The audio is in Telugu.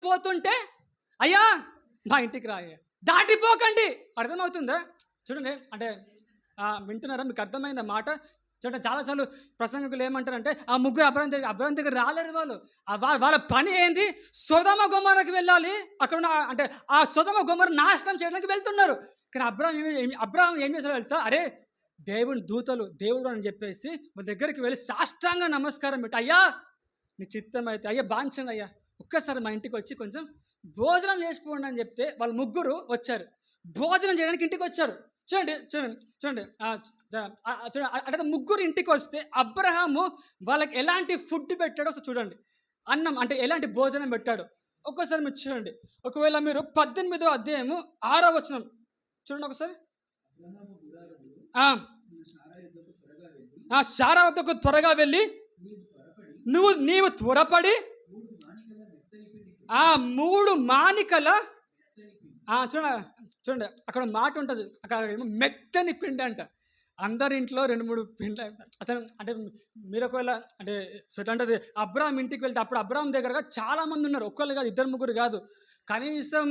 దాటిపోతుంటే అయ్యా మా ఇంటికి రాయ్యా, దాటిపోకండి. అర్థమవుతుందా? చూడండి, అంటే వింటున్నారా? మీకు అర్థమైందా మాట? చూడండి, చాలాసార్లు ప్రసంగికులు ఏమంటారంటే ఆ ముగ్గురు అబ్రాహాం దగ్గర రాలేరు వాళ్ళు. వాళ్ళ పని ఏంది? సొదొమ గొమొర్రాకి వెళ్ళాలి. అక్కడ ఉన్న అంటే ఆ సొదొమ గొమొర్రా నాశనం చేయడానికి వెళ్తున్నారు. కానీ అబ్రాహాం ఏం చేశాడో తెలుసా? అరే దేవుని దూతలు, దేవుడు అని చెప్పేసి వాళ్ళ దగ్గరికి వెళ్ళి సాష్టాంగ నమస్కారం పెట్టి, అయ్యా నీ చిత్తం అయితే, అయ్యా బాంచండి అయ్యా, ఒక్కసారి మా ఇంటికి వచ్చి కొంచెం భోజనం చేసుకోండి అని చెప్తే వాళ్ళు ముగ్గురు వచ్చారు. భోజనం చేయడానికి ఇంటికి వచ్చారు. చూడండి చూడండి చూడండి చూడండి, అంటే ముగ్గురు ఇంటికి వస్తే అబ్రహాము వాళ్ళకి ఎలాంటి ఫుడ్ పెట్టాడో ఒకసారి చూడండి. అన్నం అంటే ఎలాంటి భోజనం పెట్టాడు ఒక్కసారి మీరు చూడండి. ఒకవేళ మీరు 18వ అధ్యాయము 6వ వచనం చూడండి ఒకసారి. శారా వద్దకు త్వరగా వెళ్ళి నీవు త్వరపడి ఆ 3 మానికల చూడండి చూడండి, అక్కడ మాట ఉంటుంది, అక్కడ మెత్తని పిండి అంట. అందరి ఇంట్లో 2-3 పిండి. అతను అంటే మీరు ఒకవేళ అంటే అంటే అబ్రాహాం ఇంటికి వెళ్తే అప్పుడు అబ్రాహాం దగ్గరగా చాలా మంది ఉన్నారు. ఒక్కళ్ళు కాదు, 2-3 కాదు, కనీసం